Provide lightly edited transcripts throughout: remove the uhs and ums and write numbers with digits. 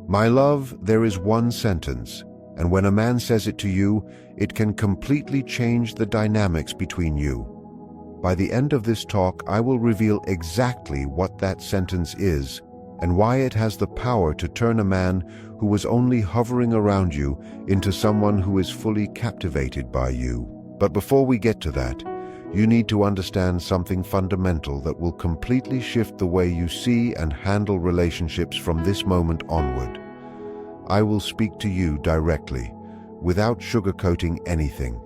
My love, there is one sentence, and when a man says it to you, it can completely change the dynamics between you. By the end of this talk, I will reveal exactly what that sentence is and why it has the power to turn a man who was only hovering around you into someone who is fully captivated by you. But before we get to that, you need to understand something fundamental that will completely shift the way you see and handle relationships from this moment onward. I will speak to you directly, without sugarcoating anything.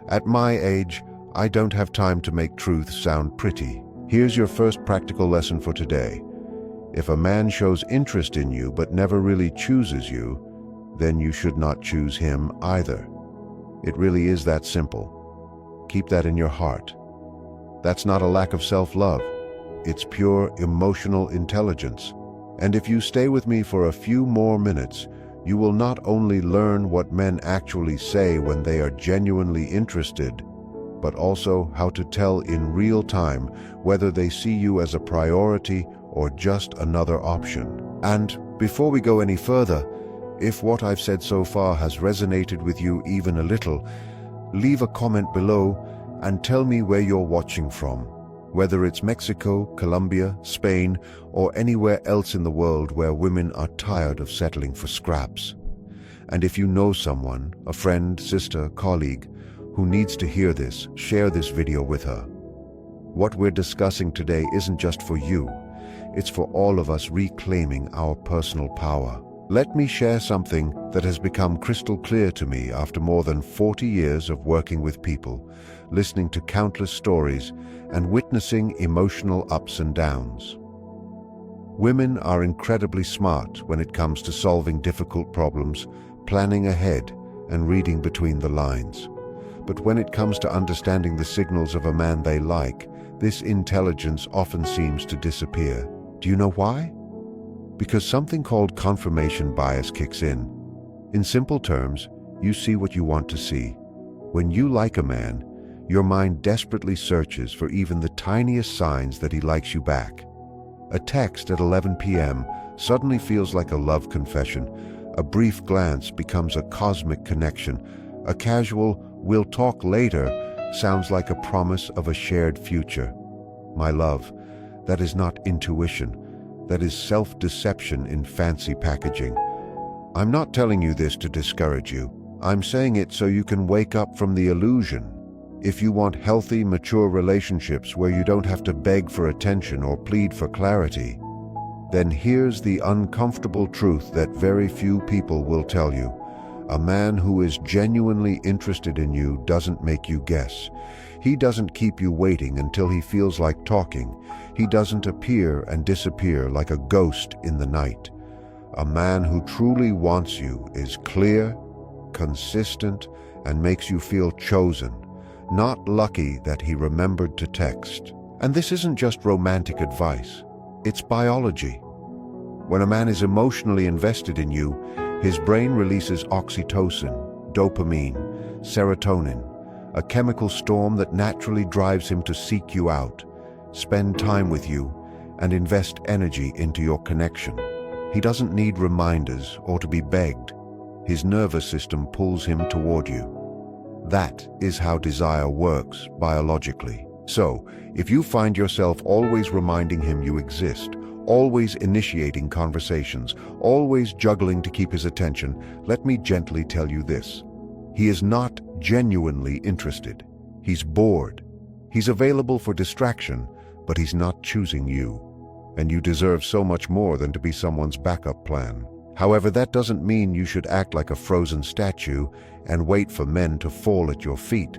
At my age, I don't have time to make truth sound pretty. Here's your first practical lesson for today. If a man shows interest in you but never really chooses you, then you should not choose him either. It really is that simple. Keep that in your heart. That's not a lack of self-love. It's pure emotional intelligence. And if you stay with me for a few more minutes, you will not only learn what men actually say when they are genuinely interested, but also how to tell in real time whether they see you as a priority or just another option. And before we go any further, if what I've said so far has resonated with you even a little, leave a comment below and tell me where you're watching from, whether it's Mexico, Colombia, Spain, or anywhere else in the world where women are tired of settling for scraps. And if you know someone, a friend, sister, colleague, who needs to hear this, share this video with her. What we're discussing today isn't just for you. It's for all of us reclaiming our personal power. Let me share something that has become crystal clear to me after more than 40 years of working with people, listening to countless stories, and witnessing emotional ups and downs. Women are incredibly smart when it comes to solving difficult problems, planning ahead, and reading between the lines. But when it comes to understanding the signals of a man they like, this intelligence often seems to disappear. Do you know why? Because something called confirmation bias kicks in. In simple terms, you see what you want to see. When you like a man, your mind desperately searches for even the tiniest signs that he likes you back. A text at 11 p.m. suddenly feels like a love confession. A brief glance becomes a cosmic connection. A casual "we'll talk later" sounds like a promise of a shared future. My love, that is not intuition. That is self-deception in fancy packaging. I'm not telling you this to discourage you. I'm saying it so you can wake up from the illusion. If you want healthy, mature relationships where you don't have to beg for attention or plead for clarity, then here's the uncomfortable truth that very few people will tell you. A man who is genuinely interested in you doesn't make you guess. He doesn't keep you waiting until he feels like talking. He doesn't appear and disappear like a ghost in the night. A man who truly wants you is clear, consistent, and makes you feel chosen, not lucky that he remembered to text. And this isn't just romantic advice. It's biology. When a man is emotionally invested in you, his brain releases oxytocin, dopamine, serotonin, a chemical storm that naturally drives him to seek you out, spend time with you, and invest energy into your connection. He doesn't need reminders or to be begged. His nervous system pulls him toward you. That is how desire works biologically. So, if you find yourself always reminding him you exist, always initiating conversations, always juggling to keep his attention, let me gently tell you this. He is not genuinely interested. He's bored. He's available for distraction, but he's not choosing you. And you deserve so much more than to be someone's backup plan. However, that doesn't mean you should act like a frozen statue and wait for men to fall at your feet.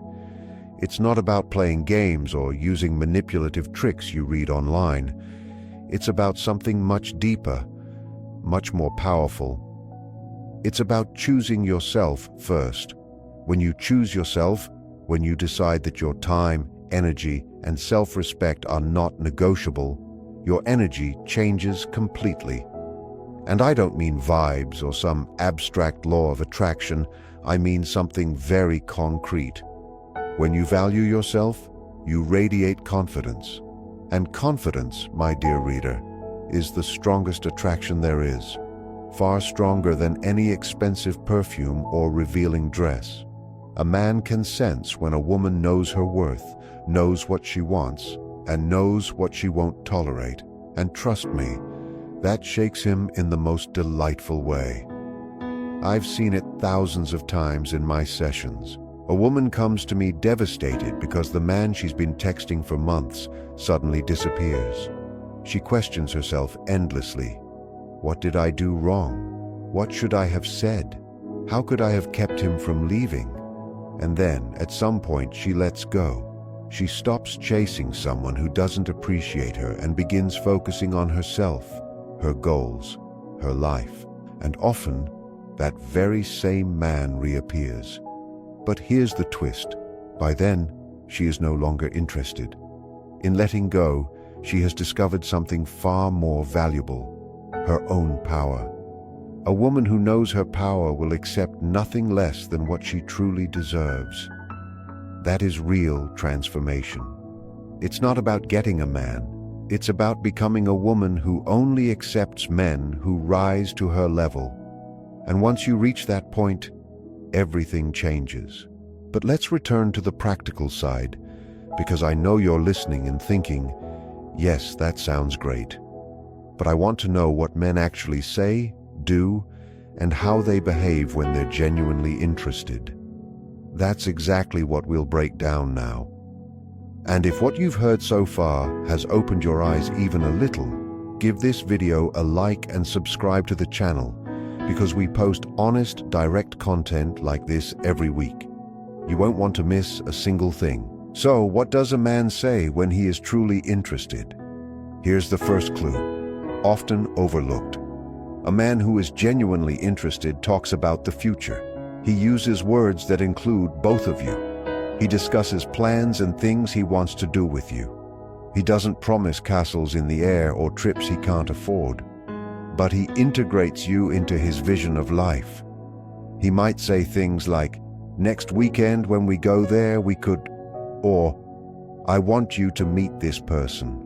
It's not about playing games or using manipulative tricks you read online. It's about something much deeper, much more powerful. It's about choosing yourself first. When you choose yourself, when you decide that your time, energy, and self-respect are not negotiable, your energy changes completely. And I don't mean vibes or some abstract law of attraction. I mean something very concrete. When you value yourself, you radiate confidence. And confidence, my dear reader, is the strongest attraction there is. far stronger than any expensive perfume or revealing dress. A man can sense when a woman knows her worth, knows what she wants, and knows what she won't tolerate. And trust me, that shakes him in the most delightful way. I've seen it thousands of times in my sessions. A woman comes to me devastated because the man she's been texting for months suddenly disappears. She questions herself endlessly. What did I do wrong? What should I have said? How could I have kept him from leaving? And then, at some point, she lets go. She stops chasing someone who doesn't appreciate her and begins focusing on herself, her goals, her life. And often, that very same man reappears. But here's the twist. By then, she is no longer interested. In letting go, she has discovered something far more valuable: her own power. A woman who knows her power will accept nothing less than what she truly deserves. That is real transformation. It's not about getting a man. It's about becoming a woman who only accepts men who rise to her level. And once you reach that point, everything changes. But let's return to the practical side, because I know you're listening and thinking, yes, that sounds great. But I want to know what men actually say, do, and how they behave when they're genuinely interested. That's exactly what we'll break down now. And if what you've heard so far has opened your eyes even a little, give this video a like and subscribe to the channel, because we post honest, direct content like this every week. You won't want to miss a single thing. So, what does a man say when he is truly interested? Here's the first clue, often overlooked. A man who is genuinely interested talks about the future. He uses words that include both of you. He discusses plans and things he wants to do with you. He doesn't promise castles in the air or trips he can't afford, but he integrates you into his vision of life. He might say things like, "Next weekend when we go there, we could," or, "I want you to meet this person."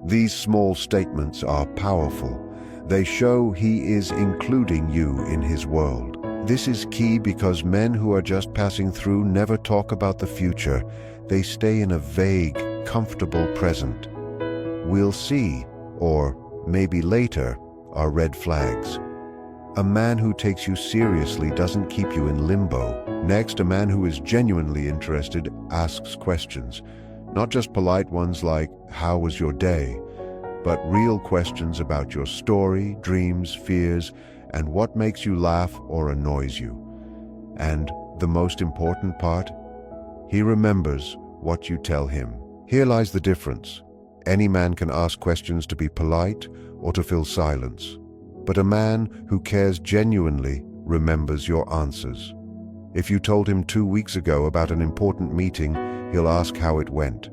These small statements are powerful. They show he is including you in his world. This is key because men who are just passing through never talk about the future. They stay in a vague, comfortable present. "We'll see," or "maybe later," are red flags. A man who takes you seriously doesn't keep you in limbo. Next, a man who is genuinely interested asks questions. Not just polite ones like, "How was your day?" but real questions about your story, dreams, fears, and what makes you laugh or annoys you. And the most important part, he remembers what you tell him. Here lies the difference. Any man can ask questions to be polite or to fill silence, but a man who cares genuinely remembers your answers. If you told him 2 weeks ago about an important meeting, he'll ask how it went.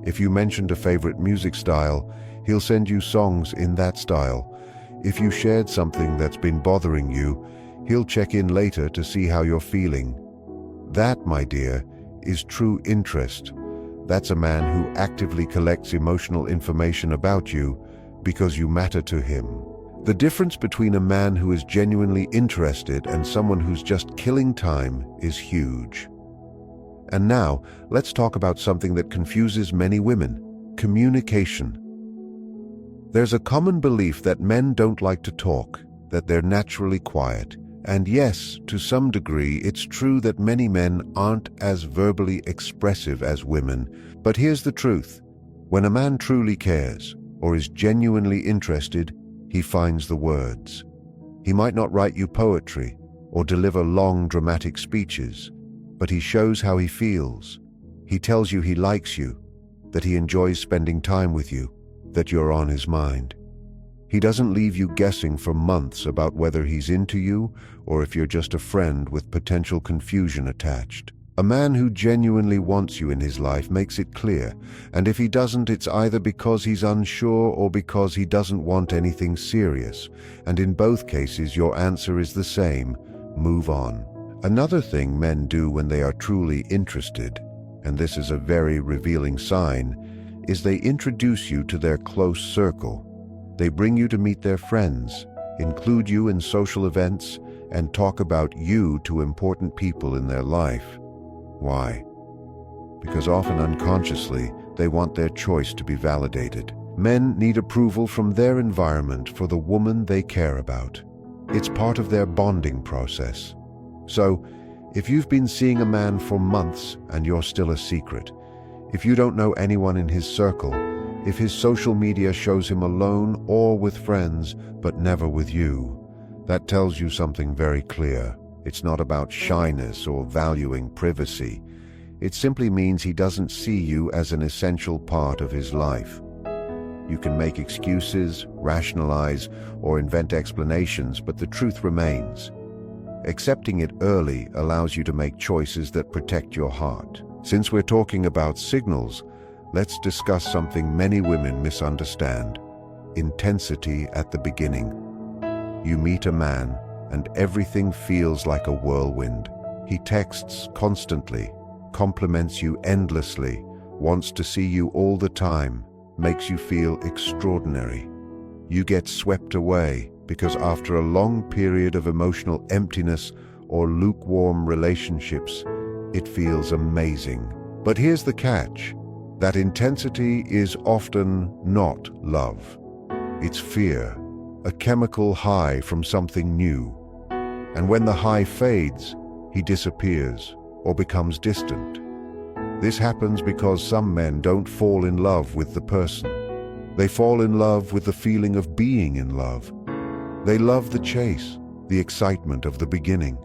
If you mentioned a favorite music style, he'll send you songs in that style. If you shared something that's been bothering you, he'll check in later to see how you're feeling. That, my dear, is true interest. That's a man who actively collects emotional information about you because you matter to him. The difference between a man who is genuinely interested and someone who's just killing time is huge. And now, let's talk about something that confuses many women: communication. There's a common belief that men don't like to talk, that they're naturally quiet. And yes, to some degree, it's true that many men aren't as verbally expressive as women. But here's the truth. When a man truly cares, or is genuinely interested, he finds the words. He might not write you poetry, or deliver long, dramatic speeches, but he shows how he feels. He tells you he likes you, that he enjoys spending time with you, that you're on his mind. He doesn't leave you guessing for months about whether he's into you or if you're just a friend with potential confusion attached. A man who genuinely wants you in his life makes it clear, and if he doesn't, it's either because he's unsure or because he doesn't want anything serious. And in both cases, your answer is the same: move on. Another thing men do when they are truly interested, and this is a very revealing sign, is they introduce you to their close circle. They bring you to meet their friends, include you in social events, and talk about you to important people in their life. Why? Because often unconsciously, they want their choice to be validated. Men need approval from their environment for the woman they care about. It's part of their bonding process. So, if you've been seeing a man for months and you're still a secret, if you don't know anyone in his circle, if his social media shows him alone or with friends, but never with you, that tells you something very clear. It's not about shyness or valuing privacy. It simply means he doesn't see you as an essential part of his life. You can make excuses, rationalize, or invent explanations, but the truth remains. Accepting it early allows you to make choices that protect your heart. Since we're talking about signals, let's discuss something many women misunderstand: intensity at the beginning. You meet a man, and everything feels like a whirlwind. He texts constantly, compliments you endlessly, wants to see you all the time, makes you feel extraordinary. You get swept away because after a long period of emotional emptiness or lukewarm relationships, it feels amazing. But here's the catch: that intensity is often not love. It's fear, a chemical high from something new. And when the high fades, he disappears or becomes distant. This happens because some men don't fall in love with the person. They fall in love with the feeling of being in love. They love the chase, the excitement of the beginning.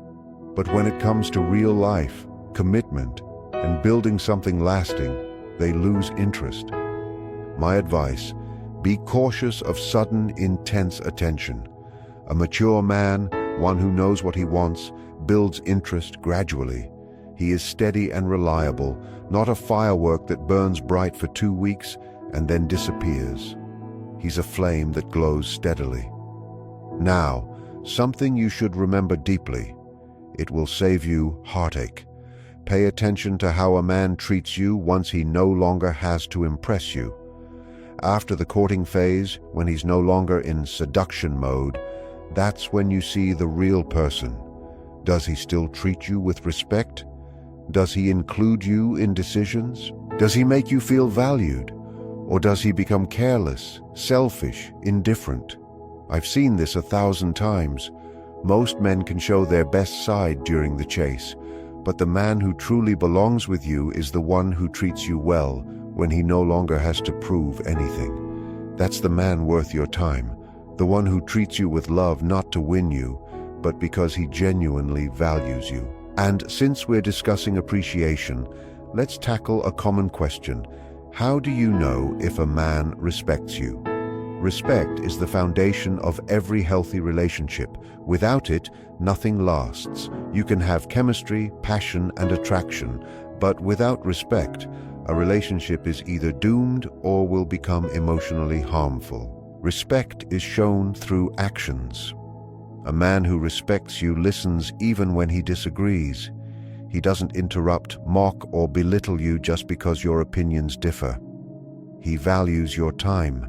But when it comes to real life, commitment, and building something lasting, they lose interest. My advice: be cautious of sudden, intense attention. A mature man, one who knows what he wants, builds interest gradually. He is steady and reliable, not a firework that burns bright for 2 weeks and then disappears. He's a flame that glows steadily. Now, something you should remember deeply. It will save you heartache. Pay attention to how a man treats you once he no longer has to impress you. After the courting phase, when he's no longer in seduction mode, that's when you see the real person. Does he still treat you with respect? Does he include you in decisions? Does he make you feel valued? Or does he become careless, selfish, indifferent? I've seen this 1,000 times. Most men can show their best side during the chase, but the man who truly belongs with you is the one who treats you well when he no longer has to prove anything. That's the man worth your time, the one who treats you with love not to win you, but because he genuinely values you. And since we're discussing appreciation, let's tackle a common question. How do you know if a man respects you? Respect is the foundation of every healthy relationship. Without it, nothing lasts. You can have chemistry, passion, and attraction, but without respect, a relationship is either doomed or will become emotionally harmful. Respect is shown through actions. A man who respects you listens even when he disagrees. He doesn't interrupt, mock, or belittle you just because your opinions differ. He values your time.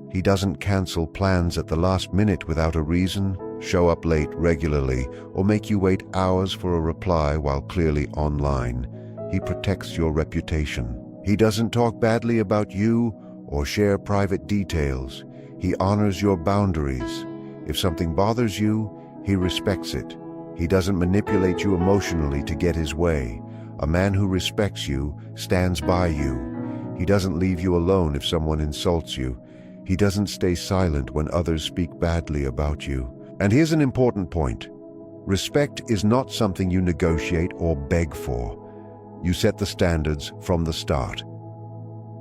He doesn't cancel plans at the last minute without a reason, show up late regularly, or make you wait hours for a reply while clearly online. He protects your reputation. He doesn't talk badly about you or share private details. He honors your boundaries. If something bothers you, he respects it. He doesn't manipulate you emotionally to get his way. A man who respects you stands by you. He doesn't leave you alone if someone insults you. He doesn't stay silent when others speak badly about you. And here's an important point. Respect is not something you negotiate or beg for. You set the standards from the start.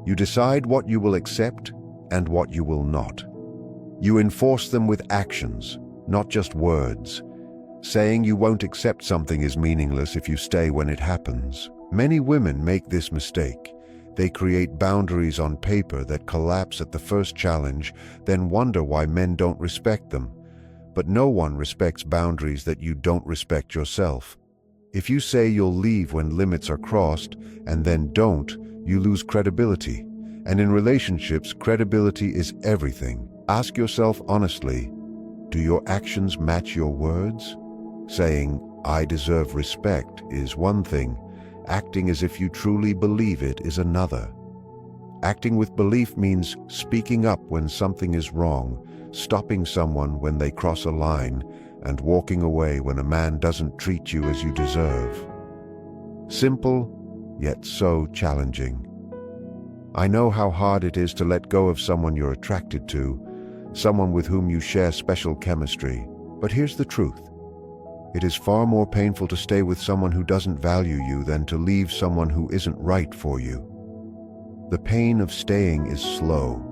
You decide what you will accept and what you will not. You enforce them with actions, not just words. Saying you won't accept something is meaningless if you stay when it happens. Many women make this mistake. They create boundaries on paper that collapse at the first challenge, then wonder why men don't respect them. But no one respects boundaries that you don't respect yourself. If you say you'll leave when limits are crossed and then don't, you lose credibility. And in relationships, credibility is everything. Ask yourself honestly, Do your actions match your words? Saying, "I deserve respect," is one thing. Acting as if you truly believe it is another. Acting with belief means speaking up when something is wrong, stopping someone when they cross a line, and walking away when a man doesn't treat you as you deserve. Simple, yet so challenging. I know how hard it is to let go of someone you're attracted to, someone with whom you share special chemistry. But here's the truth. It is far more painful to stay with someone who doesn't value you than to leave someone who isn't right for you. The pain of staying is slow.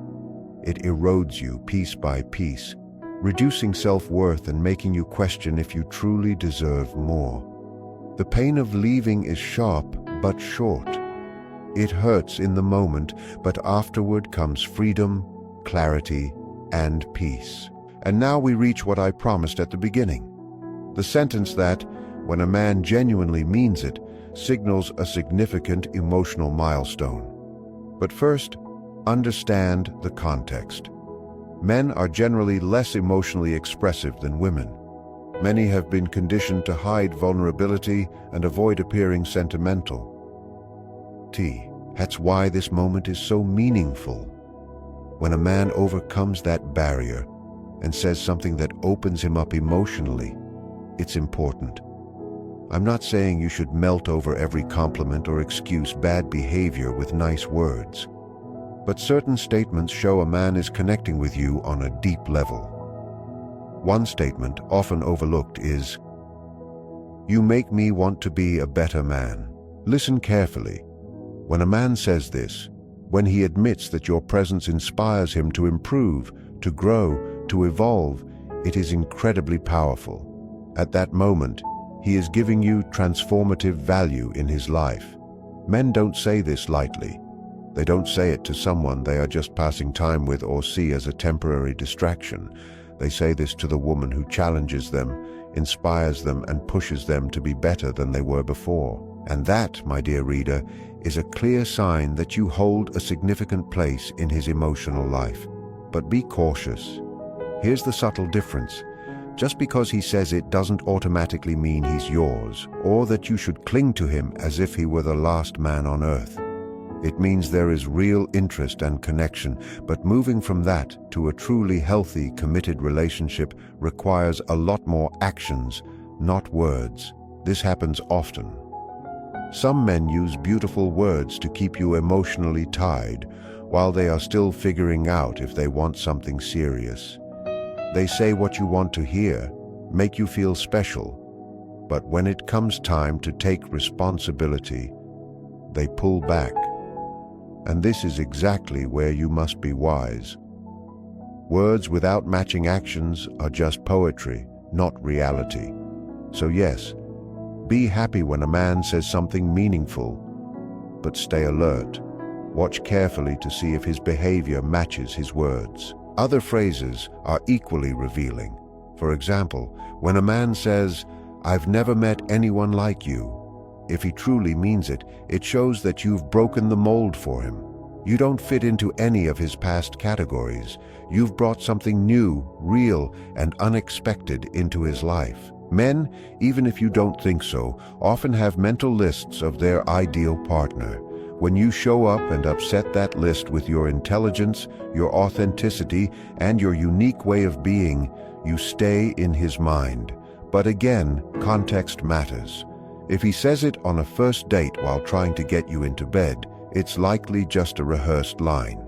It erodes you piece by piece, reducing self-worth and making you question if you truly deserve more. The pain of leaving is sharp but short. It hurts in the moment, but afterward comes freedom, clarity, and peace. And now we reach what I promised at the beginning. The sentence that, when a man genuinely means it, signals a significant emotional milestone. But first, understand the context. Men are generally less emotionally expressive than women. Many have been conditioned to hide vulnerability and avoid appearing sentimental. That's why this moment is so meaningful. When a man overcomes that barrier and says something that opens him up emotionally, it's important. I'm not saying you should melt over every compliment or excuse bad behavior with nice words. But certain statements show a man is connecting with you on a deep level. One statement, often overlooked, is, "You make me want to be a better man." Listen carefully. When a man says this, when he admits that your presence inspires him to improve, to grow, to evolve, it is incredibly powerful. At that moment, he is giving you transformative value in his life. Men don't say this lightly. They don't say it to someone they are just passing time with or see as a temporary distraction. They say this to the woman who challenges them, inspires them, and pushes them to be better than they were before. And that, my dear reader, is a clear sign that you hold a significant place in his emotional life. But be cautious. Here's the subtle difference. Just because he says it doesn't automatically mean he's yours, or that you should cling to him as if he were the last man on earth. It means there is real interest and connection, but moving from that to a truly healthy, committed relationship requires a lot more actions, not words. This happens often. Some men use beautiful words to keep you emotionally tied, while they are still figuring out if they want something serious. They say what you want to hear, make you feel special, but when it comes time to take responsibility, they pull back. And this is exactly where you must be wise. Words without matching actions are just poetry, not reality. So yes, be happy when a man says something meaningful, but stay alert. Watch carefully to see if his behavior matches his words. Other phrases are equally revealing. For example, when a man says, "I've never met anyone like you," if he truly means it, it shows that you've broken the mold for him. You don't fit into any of his past categories. You've brought something new, real, and unexpected into his life. Men, even if you don't think so, often have mental lists of their ideal partner. When you show up and upset that list with your intelligence, your authenticity, and your unique way of being, you stay in his mind. But again, context matters. If he says it on a first date while trying to get you into bed, it's likely just a rehearsed line.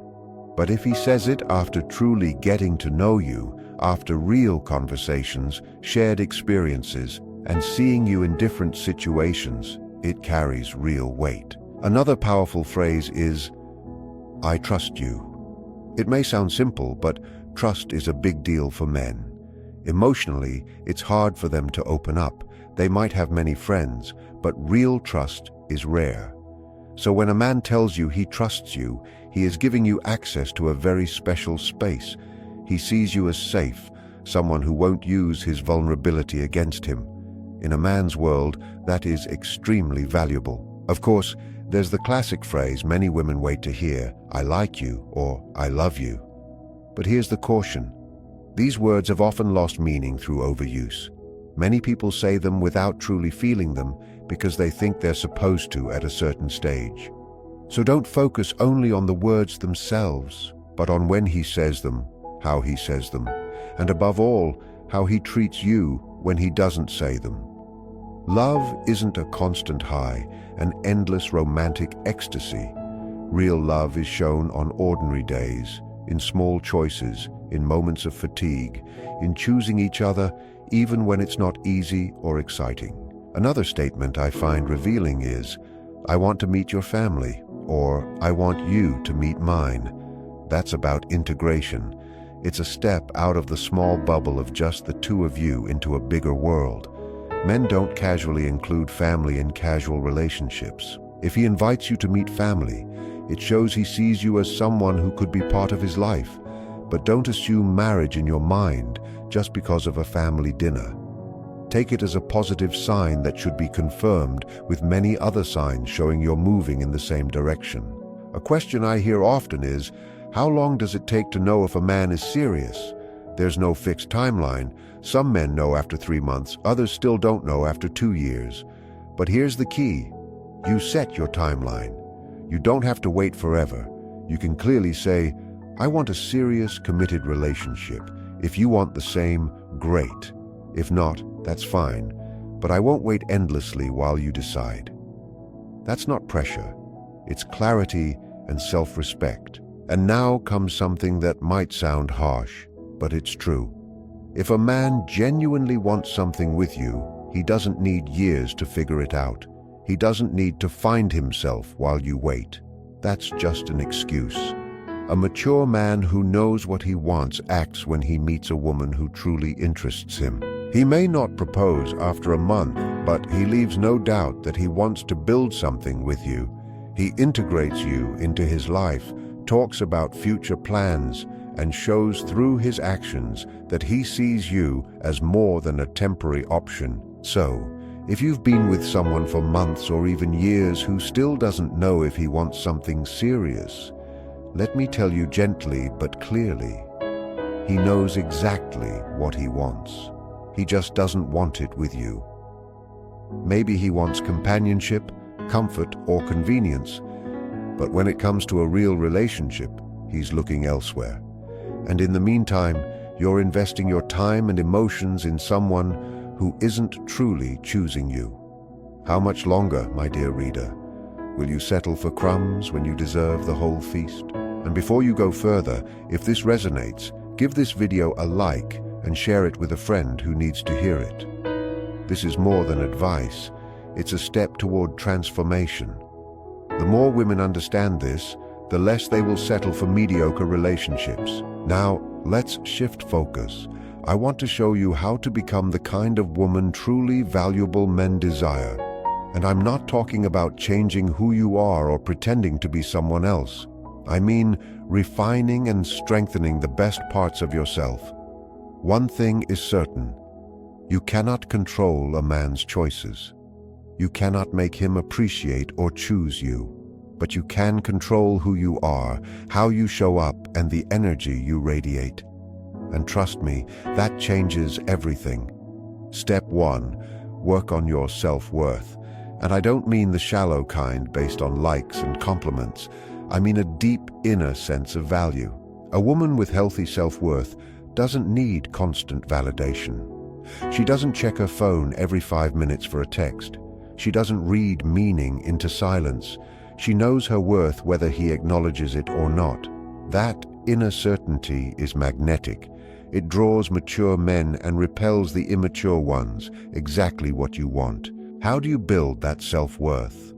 But if he says it after truly getting to know you, after real conversations, shared experiences, and seeing you in different situations, it carries real weight. Another powerful phrase is, "I trust you." It may sound simple, but trust is a big deal for men. Emotionally, it's hard for them to open up. They might have many friends, but real trust is rare. So when a man tells you he trusts you, he is giving you access to a very special space. He sees you as safe, someone who won't use his vulnerability against him. In a man's world, that is extremely valuable. Of course, there's the classic phrase many women wait to hear, "I like you," or "I love you." But here's the caution. These words have often lost meaning through overuse. Many people say them without truly feeling them because they think they're supposed to at a certain stage. So don't focus only on the words themselves, but on when he says them, how he says them, and above all, how he treats you when he doesn't say them. Love isn't a constant high, an endless romantic ecstasy. Real love is shown on ordinary days, in small choices, in moments of fatigue, in choosing each other even when it's not easy or exciting. Another statement I find revealing is, "I want to meet your family," or "I want you to meet mine." That's about integration. It's a step out of the small bubble of just the two of you into a bigger world. Men don't casually include family in casual relationships. If he invites you to meet family, it shows he sees you as someone who could be part of his life. But don't assume marriage in your mind just because of a family dinner. Take it as a positive sign that should be confirmed with many other signs showing you're moving in the same direction. A question I hear often is, how long does it take to know if a man is serious? There's no fixed timeline. Some men know after 3 months, others still don't know after 2 years. But here's the key. You set your timeline. You don't have to wait forever. You can clearly say, "I want a serious, committed relationship. If you want the same, great. If not, that's fine. But I won't wait endlessly while you decide." That's not pressure. It's clarity and self-respect. And now comes something that might sound harsh, but it's true. If a man genuinely wants something with you, he doesn't need years to figure it out. He doesn't need to find himself while you wait. That's just an excuse. A mature man who knows what he wants acts when he meets a woman who truly interests him. He may not propose after a month, but he leaves no doubt that he wants to build something with you. He integrates you into his life, talks about future plans, and shows through his actions that he sees you as more than a temporary option. So, if you've been with someone for months or even years who still doesn't know if he wants something serious, let me tell you gently but clearly, he knows exactly what he wants. He just doesn't want it with you. Maybe he wants companionship, comfort, or convenience, but when it comes to a real relationship, he's looking elsewhere. And in the meantime, you're investing your time and emotions in someone who isn't truly choosing you. How much longer, my dear reader? Will you settle for crumbs when you deserve the whole feast? And before you go further, if this resonates, give this video a like and share it with a friend who needs to hear it. This is more than advice. It's a step toward transformation. The more women understand this, the less they will settle for mediocre relationships. Now, let's shift focus. I want to show you how to become the kind of woman truly valuable men desire. And I'm not talking about changing who you are or pretending to be someone else. I mean refining and strengthening the best parts of yourself. One thing is certain. You cannot control a man's choices. You cannot make him appreciate or choose you. But you can control who you are, how you show up, and the energy you radiate. And trust me, that changes everything. Step 1, work on your self-worth. And I don't mean the shallow kind based on likes and compliments. I mean a deep inner sense of value. A woman with healthy self-worth doesn't need constant validation. She doesn't check her phone every 5 minutes for a text. She doesn't read meaning into silence. She knows her worth whether he acknowledges it or not. That inner certainty is magnetic. It draws mature men and repels the immature ones, exactly what you want. How do you build that self-worth?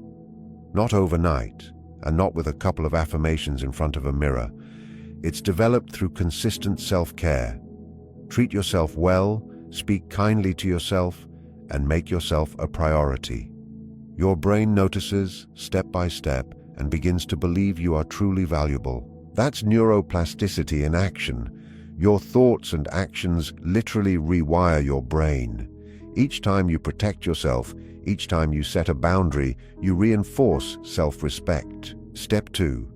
Not overnight, and not with a couple of affirmations in front of a mirror. It's developed through consistent self-care. Treat yourself well, speak kindly to yourself, and make yourself a priority. Your brain notices, step by step, and begins to believe you are truly valuable. That's neuroplasticity in action. Your thoughts and actions literally rewire your brain. Each time you protect yourself, each time you set a boundary, you reinforce self-respect. Step 2.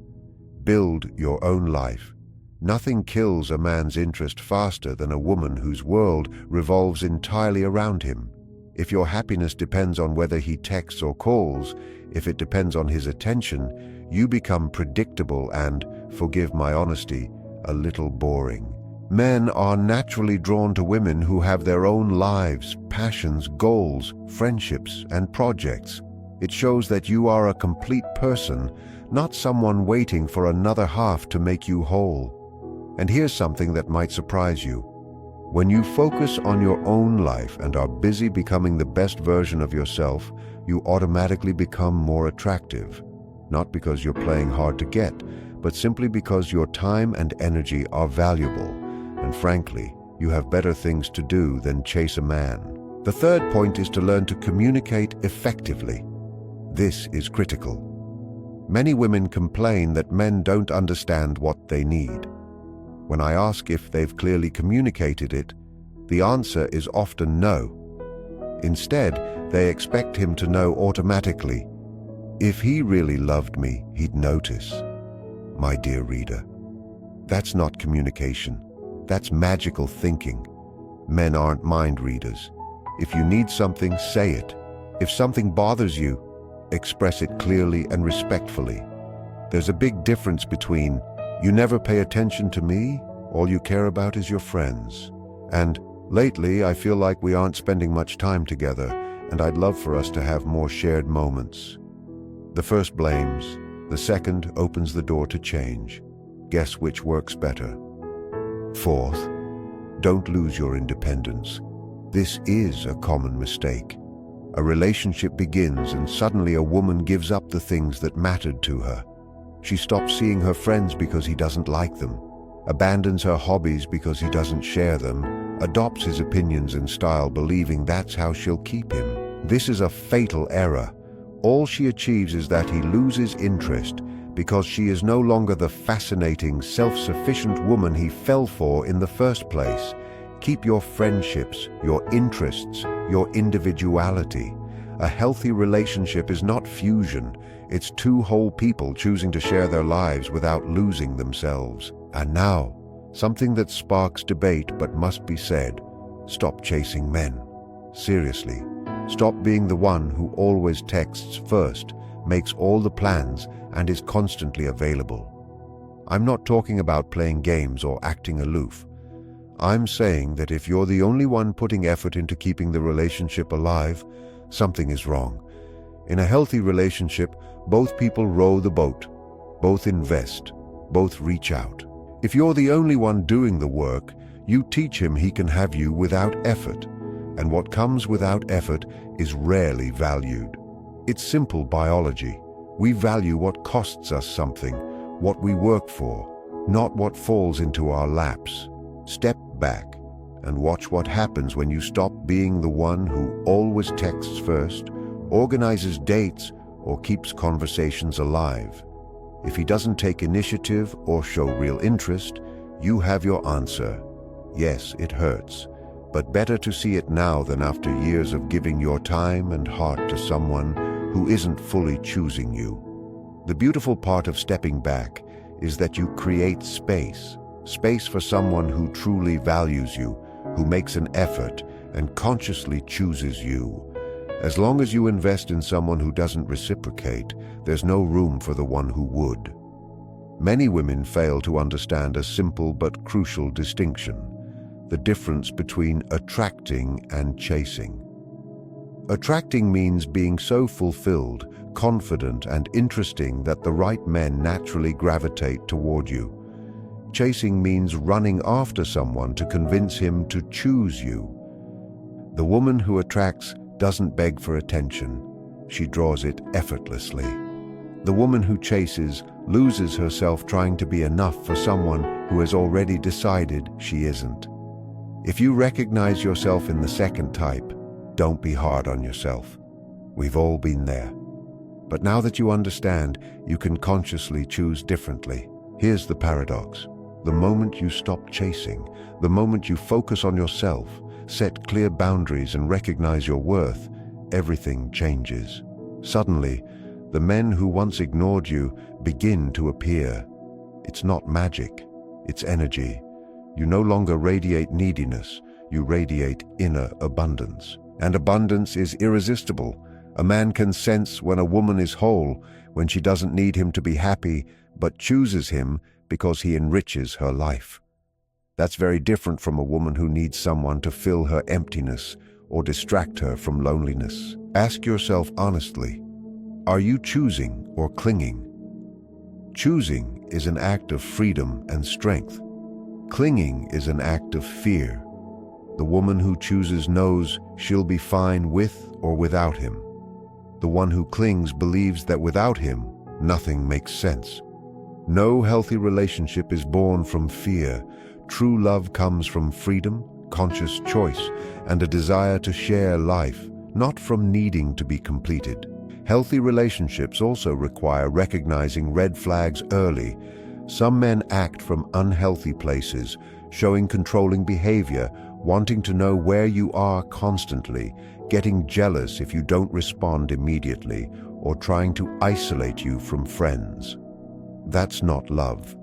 Build your own life. Nothing kills a man's interest faster than a woman whose world revolves entirely around him. If your happiness depends on whether he texts or calls, if it depends on his attention, you become predictable and, forgive my honesty, a little boring. Men are naturally drawn to women who have their own lives, passions, goals, friendships, and projects. It shows that you are a complete person, not someone waiting for another half to make you whole. And here's something that might surprise you. When you focus on your own life and are busy becoming the best version of yourself, you automatically become more attractive. Not because you're playing hard to get, but simply because your time and energy are valuable. And frankly, you have better things to do than chase a man. The third point is to learn to communicate effectively. This is critical. Many women complain that men don't understand what they need. When I ask if they've clearly communicated it, the answer is often no. Instead, they expect him to know automatically. If he really loved me, he'd notice. My dear reader, that's not communication. That's magical thinking. Men aren't mind readers. If you need something, say it. If something bothers you, express it clearly and respectfully. There's a big difference between "you never pay attention to me, all you care about is your friends," and "lately I feel like we aren't spending much time together, and I'd love for us to have more shared moments." The first blames, the second opens the door to change. Guess which works better? Fourth, don't lose your independence. This is a common mistake. A relationship begins and suddenly a woman gives up the things that mattered to her. She stops seeing her friends because he doesn't like them, abandons her hobbies because he doesn't share them, adopts his opinions and style believing that's how she'll keep him. This is a fatal error. All she achieves is that he loses interest because she is no longer the fascinating, self-sufficient woman he fell for in the first place. Keep your friendships, your interests, your individuality. A healthy relationship is not fusion. It's two whole people choosing to share their lives without losing themselves. And now, something that sparks debate but must be said. Stop chasing men. Seriously. Stop being the one who always texts first, makes all the plans, and is constantly available. I'm not talking about playing games or acting aloof. I'm saying that if you're the only one putting effort into keeping the relationship alive, something is wrong. In a healthy relationship, both people row the boat, both invest, both reach out. If you're the only one doing the work, you teach him he can have you without effort, and what comes without effort is rarely valued. It's simple biology. We value what costs us something, what we work for, not what falls into our laps. Step back and watch what happens when you stop being the one who always texts first, organizes dates, or keeps conversations alive. If he doesn't take initiative or show real interest, you have your answer. Yes, it hurts, but better to see it now than after years of giving your time and heart to someone who isn't fully choosing you. The beautiful part of stepping back is that you create space for someone who truly values you, who makes an effort and consciously chooses you. As long as you invest in someone who doesn't reciprocate, there's no room for the one who would. Many women fail to understand a simple but crucial distinction: the difference between attracting and chasing. Attracting means being so fulfilled, confident, and interesting that the right men naturally gravitate toward you. Chasing means running after someone to convince him to choose you. The woman who attracts doesn't beg for attention. She draws it effortlessly. The woman who chases loses herself trying to be enough for someone who has already decided she isn't. If you recognize yourself in the second type, don't be hard on yourself. We've all been there. But now that you understand, you can consciously choose differently. Here's the paradox. The moment you stop chasing, the moment you focus on yourself, set clear boundaries and recognize your worth, everything changes. Suddenly, the men who once ignored you begin to appear. It's not magic. its energy. You no longer radiate neediness, you radiate inner abundance. And abundance is irresistible. A man can sense when a woman is whole, when she doesn't need him to be happy, but chooses him because he enriches her life. That's very different from a woman who needs someone to fill her emptiness or distract her from loneliness. Ask yourself honestly, are you choosing or clinging? Choosing is an act of freedom and strength. Clinging is an act of fear. The woman who chooses knows she'll be fine with or without him. The one who clings believes that without him, nothing makes sense. No healthy relationship is born from fear. True love comes from freedom, conscious choice, and a desire to share life, not from needing to be completed. Healthy relationships also require recognizing red flags early. Some men act from unhealthy places, showing controlling behavior, wanting to know where you are constantly, getting jealous if you don't respond immediately, or trying to isolate you from friends. That's not love.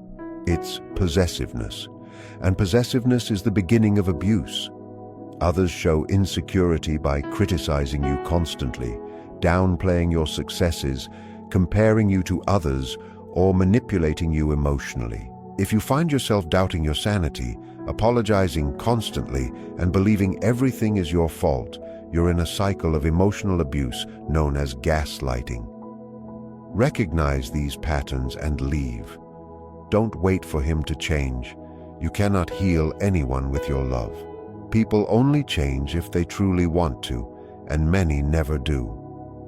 It's possessiveness. And possessiveness is the beginning of abuse. Others show insecurity by criticizing you constantly, downplaying your successes, comparing you to others, or manipulating you emotionally. If you find yourself doubting your sanity, apologizing constantly, and believing everything is your fault, you're in a cycle of emotional abuse known as gaslighting. Recognize these patterns and leave. Don't wait for him to change. You cannot heal anyone with your love. People only change if they truly want to, and many never do.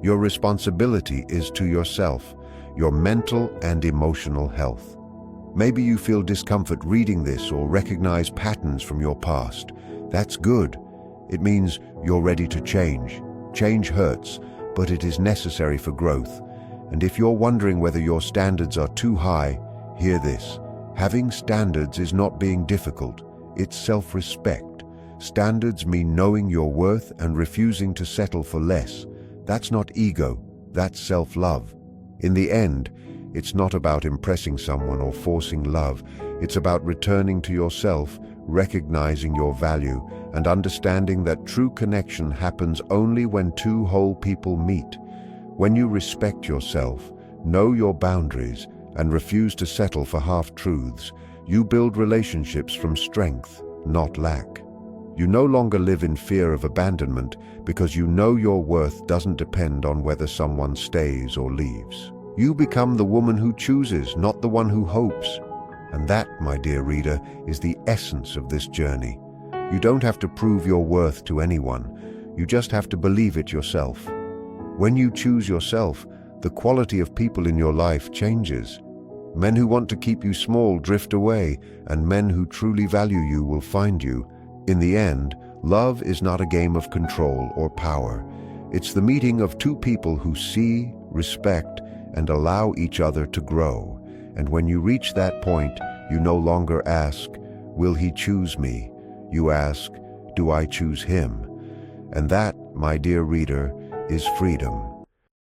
Your responsibility is to yourself, your mental and emotional health. Maybe you feel discomfort reading this or recognize patterns from your past. That's good. It means you're ready to change. Change hurts, but it is necessary for growth. And if you're wondering whether your standards are too high, hear this. Having standards is not being difficult. It's self-respect. Standards mean knowing your worth and refusing to settle for less. That's not ego, that's self-love. In the end, it's not about impressing someone or forcing love. It's about returning to yourself, recognizing your value, and understanding that true connection happens only when two whole people meet. When you respect yourself, know your boundaries, and refuse to settle for half-truths, you build relationships from strength, not lack. You no longer live in fear of abandonment because you know your worth doesn't depend on whether someone stays or leaves. You become the woman who chooses, not the one who hopes. And that, my dear reader, is the essence of this journey. You don't have to prove your worth to anyone. You just have to believe it yourself. When you choose yourself, the quality of people in your life changes. Men who want to keep you small drift away, and men who truly value you will find you. In the end, love is not a game of control or power. It's the meeting of two people who see, respect, and allow each other to grow. And when you reach that point, you no longer ask, will he choose me? You ask, do I choose him? And that, my dear reader, is freedom.